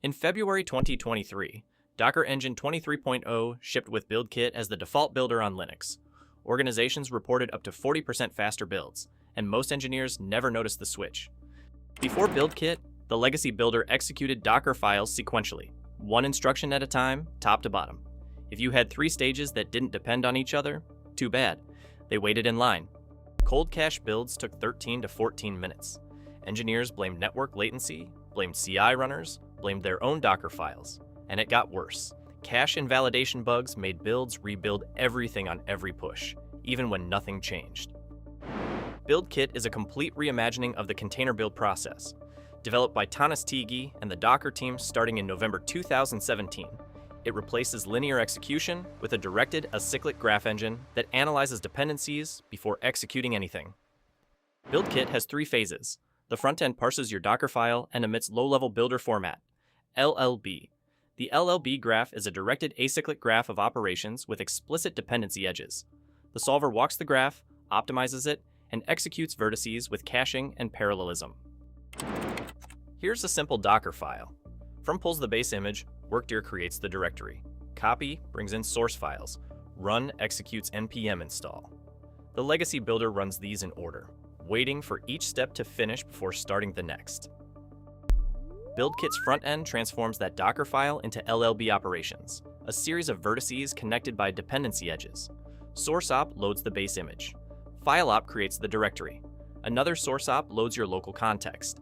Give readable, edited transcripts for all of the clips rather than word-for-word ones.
In February 2023, Docker Engine 23.0 shipped with BuildKit as the default builder on Linux. Organizations reported up to 40% faster builds, and most engineers never noticed the switch. Before BuildKit, the legacy builder executed Dockerfiles sequentially, one instruction at a time, top to bottom. If you had 3 stages that didn't depend on each other, too bad. They waited in line. Cold cache builds took 13 to 14 minutes. Engineers blamed network latency, blamed CI runners, blamed their own Docker files. And it got worse. Cache invalidation bugs made builds rebuild everything on every push, even when nothing changed. BuildKit is a complete reimagining of the container build process. Developed by Tanis Tigi and the Docker team starting in November 2017, it replaces linear execution with a directed acyclic graph engine that analyzes dependencies before executing anything. BuildKit has 3 phases. The front end parses your Docker file and emits low-level builder format, LLB. The LLB graph is a directed acyclic graph of operations with explicit dependency edges. The solver walks the graph, optimizes it, and executes vertices with caching and parallelism. Here's a simple Docker file. From pulls the base image, Workdir creates the directory. Copy brings in source files. Run executes npm install. The legacy builder runs these in order, waiting for each step to finish before starting the next. BuildKit's front end transforms that Docker file into LLB operations, a series of vertices connected by dependency edges. SourceOp loads the base image. FileOp creates the directory. Another SourceOp loads your local context.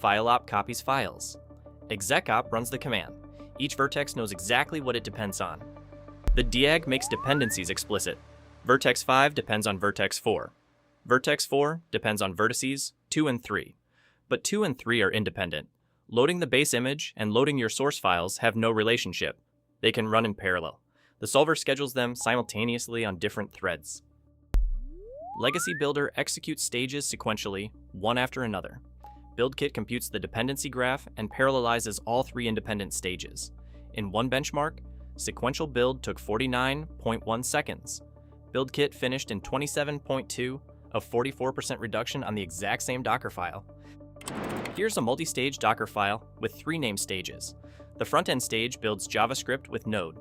FileOp copies files. ExecOp runs the command. Each vertex knows exactly what it depends on. The DAG makes dependencies explicit. Vertex 5 depends on vertex 4. Vertex 4 depends on vertices 2 and 3. But 2 and 3 are independent. Loading the base image and loading your source files have no relationship. They can run in parallel. The solver schedules them simultaneously on different threads. Legacy Builder executes stages sequentially, one after another. BuildKit computes the dependency graph and parallelizes all 3 independent stages. In one benchmark, sequential build took 49.1 seconds. BuildKit finished in 27.2, a 44% reduction on the exact same Docker file. Here's a multi-stage Docker file with 3 named stages. The front-end stage builds JavaScript with Node.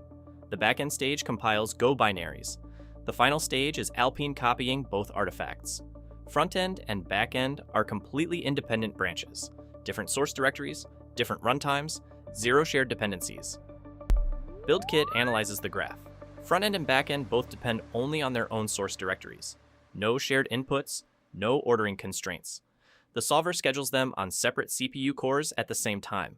The back-end stage compiles Go binaries. The final stage is Alpine copying both artifacts. Front-end and back-end are completely independent branches. Different source directories, different runtimes, 0 shared dependencies. BuildKit analyzes the graph. Front-end and back-end both depend only on their own source directories. No shared inputs, no ordering constraints. The solver schedules them on separate CPU cores at the same time.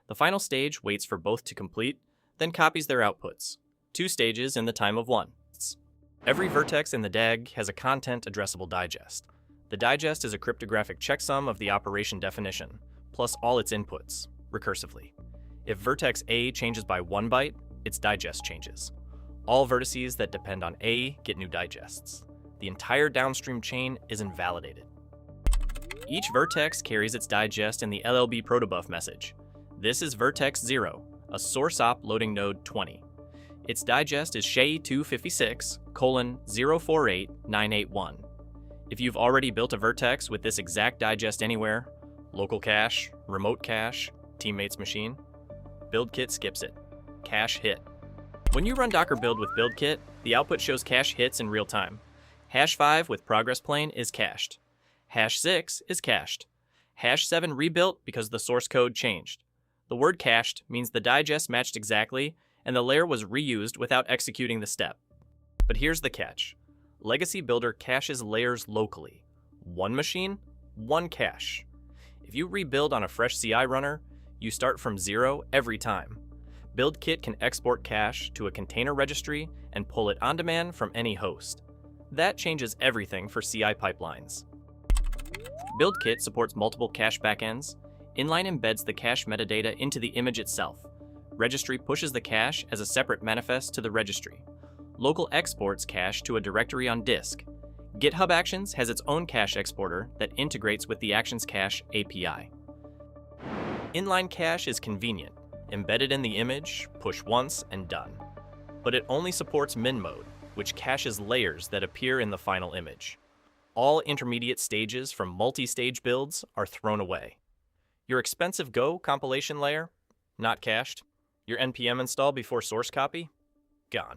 The final stage waits for both to complete, then copies their outputs. 2 stages in the time of 1. Every vertex in the DAG has a content-addressable digest. The digest is a cryptographic checksum of the operation definition, plus all its inputs, recursively. If vertex A changes by 1 byte, its digest changes. All vertices that depend on A get new digests. The entire downstream chain is invalidated. Each vertex carries its digest in the LLB protobuf message. This is vertex 0, a source-op loading node 20. Its digest is SHA-256:048981. If you've already built a vertex with this exact digest anywhere, local cache, remote cache, teammate's machine, BuildKit skips it. Cache hit. When you run Docker build with BuildKit, the output shows cache hits in real time. #5 with progress plane is cached. #6 is cached. #7 rebuilt because the source code changed. The word cached means the digest matched exactly and the layer was reused without executing the step. But here's the catch. Legacy Builder caches layers locally. One machine, one cache. If you rebuild on a fresh CI runner, you start from 0 every time. BuildKit can export cache to a container registry and pull it on demand from any host. That changes everything for CI pipelines. BuildKit supports multiple cache backends. Inline embeds the cache metadata into the image itself. Registry pushes the cache as a separate manifest to the registry. Local exports cache to a directory on disk. GitHub Actions has its own cache exporter that integrates with the Actions Cache API. Inline cache is convenient. Embedded in the image, push once and done. But it only supports min mode, which caches layers that appear in the final image. All intermediate stages from multi-stage builds are thrown away. Your expensive Go compilation layer? Not cached? Your npm install before source copy? Gone.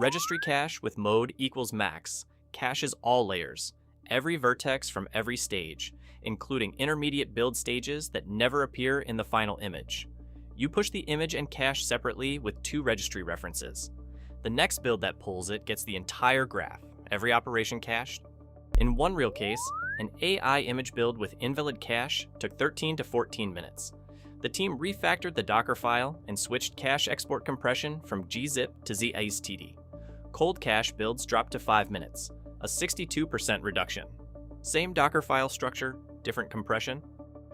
Registry cache with mode equals max caches all layers, every vertex from every stage, including intermediate build stages that never appear in the final image. You push the image and cache separately with 2 registry references. The next build that pulls it gets the entire graph, every operation cached. In one real case, an AI image build with invalid cache took 13 to 14 minutes. The team refactored the Dockerfile and switched cache export compression from gzip to zstd. Cold cache builds dropped to 5 minutes, a 62% reduction. Same Dockerfile structure, different compression.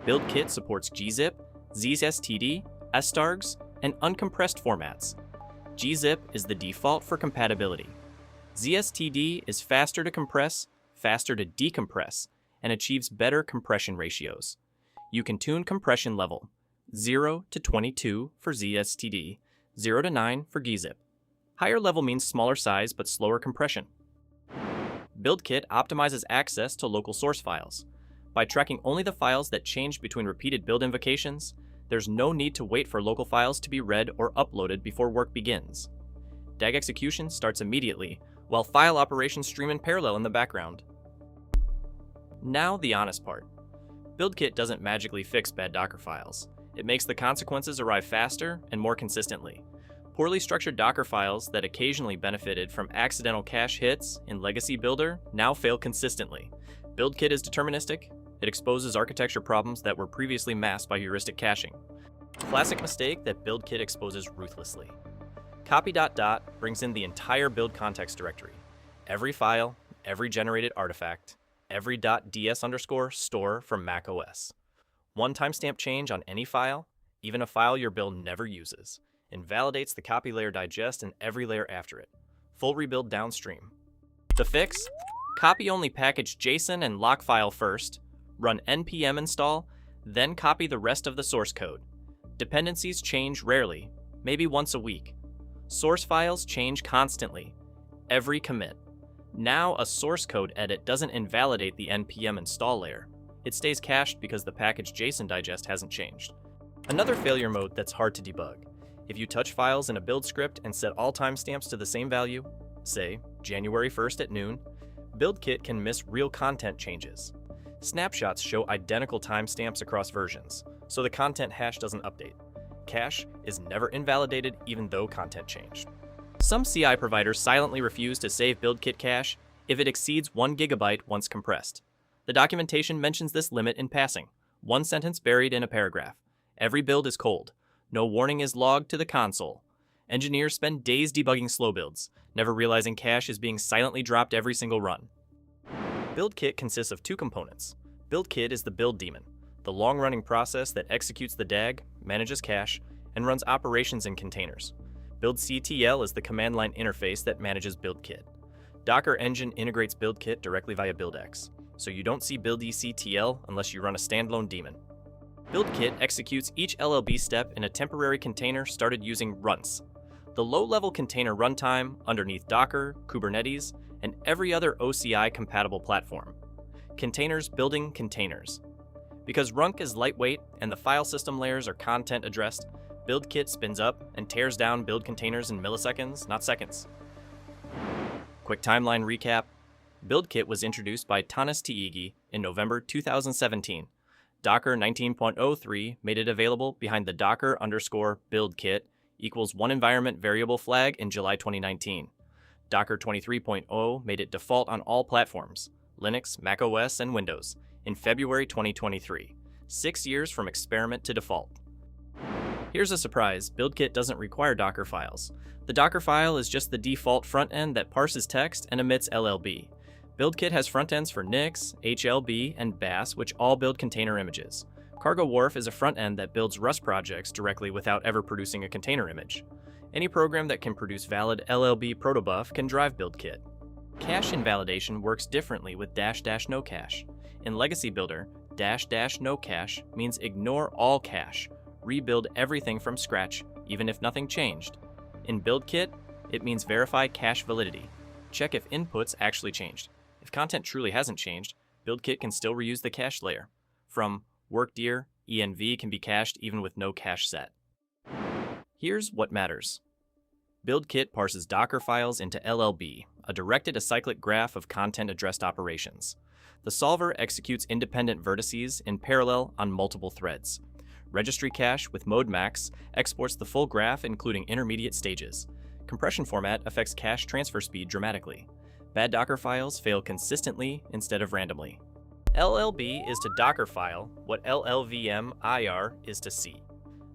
BuildKit supports gzip, zstd, stargs, and uncompressed formats. Gzip is the default for compatibility. zstd is faster to compress, faster to decompress, and achieves better compression ratios. You can tune compression level, 0 to 22 for zstd, 0 to 9 for gzip. Higher level means smaller size but slower compression. BuildKit optimizes access to local source files. By tracking only the files that change between repeated build invocations, there's no need to wait for local files to be read or uploaded before work begins. DAG execution starts immediately, while file operations stream in parallel in the background. Now the honest part. BuildKit doesn't magically fix bad Docker files. It makes the consequences arrive faster and more consistently. Poorly structured Docker files that occasionally benefited from accidental cache hits in Legacy Builder now fail consistently. BuildKit is deterministic. It exposes architecture problems that were previously masked by heuristic caching. Classic mistake that BuildKit exposes ruthlessly. Copy ... brings in the entire build context directory. Every file, every generated artifact, every .ds_store from macOS. One timestamp change on any file, even a file your build never uses, invalidates the copy layer digest and every layer after it. Full rebuild downstream. The fix? Copy only package JSON and lock file first, run npm install, then copy the rest of the source code. Dependencies change rarely, maybe once a week. Source files change constantly, every commit. Now a source code edit doesn't invalidate the npm install layer. It stays cached because the package JSON digest hasn't changed. Another failure mode that's hard to debug. If you touch files in a build script and set all timestamps to the same value, say January 1st at noon, BuildKit can miss real content changes. Snapshots show identical timestamps across versions, so the content hash doesn't update. Cache is never invalidated even though content changed. Some CI providers silently refuse to save BuildKit cache if it exceeds 1 GB once compressed. The documentation mentions this limit in passing, one sentence buried in a paragraph. Every build is cold. No warning is logged to the console. Engineers spend days debugging slow builds, never realizing cache is being silently dropped every single run. BuildKit consists of 2 components. BuildKit is the build daemon, the long-running process that executes the DAG, manages cache, and runs operations in containers. BuildCTL is the command line interface that manages BuildKit. Docker Engine integrates BuildKit directly via BuildX, so you don't see BuildECTL unless you run a standalone daemon. BuildKit executes each LLB step in a temporary container started using runts, the low-level container runtime underneath Docker, Kubernetes, and every other OCI-compatible platform. Containers building containers. Because Runk is lightweight and the file system layers are content-addressed, BuildKit spins up and tears down build containers in milliseconds, not seconds. Quick timeline recap. BuildKit was introduced by Tanis Tiigi in November 2017. Docker 19.03 made it available behind the Docker_BuildKit equals one environment variable flag in July 2019. Docker 23.0 made it default on all platforms, Linux, macOS, and Windows, in February 2023, 6 years from experiment to default. Here's a surprise, BuildKit doesn't require Docker files. The Docker file is just the default front end that parses text and emits LLB. BuildKit has front ends for Nix, HLB, and Bass, which all build container images. Cargo Wharf is a front end that builds Rust projects directly without ever producing a container image. Any program that can produce valid LLB protobuf can drive BuildKit. Cache invalidation works differently with --no cache. In Legacy Builder, --no cache means ignore all cache, rebuild everything from scratch, even if nothing changed. In BuildKit, it means verify cache validity. Check if inputs actually changed. If content truly hasn't changed, BuildKit can still reuse the cache layer. From workdir env can be cached even with no cache set. Here's what matters. BuildKit parses Dockerfiles into LLB, a directed acyclic graph of content-addressed operations. The solver executes independent vertices in parallel on multiple threads. Registry cache with mode max exports the full graph including intermediate stages. Compression format affects cache transfer speed dramatically. Bad Dockerfiles fail consistently instead of randomly. LLB is to Dockerfile what LLVM-IR is to C.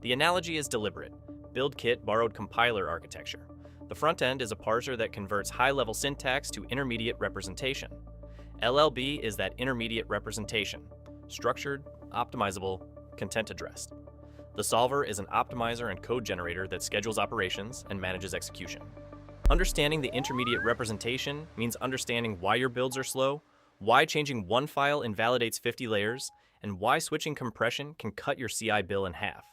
The analogy is deliberate. BuildKit borrowed compiler architecture. The front end is a parser that converts high-level syntax to intermediate representation. LLB is that intermediate representation, structured, optimizable, content-addressed. The solver is an optimizer and code generator that schedules operations and manages execution. Understanding the intermediate representation means understanding why your builds are slow, why changing one file invalidates 50 layers, and why switching compression can cut your CI bill in half.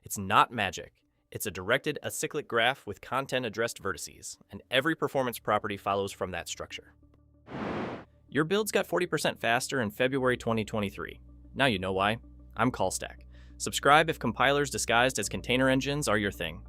It's not magic. It's a directed acyclic graph with content-addressed vertices, and every performance property follows from that structure. Your builds got 40% faster in February 2023. Now you know why. I'm Callstack. Subscribe if compilers disguised as container engines are your thing.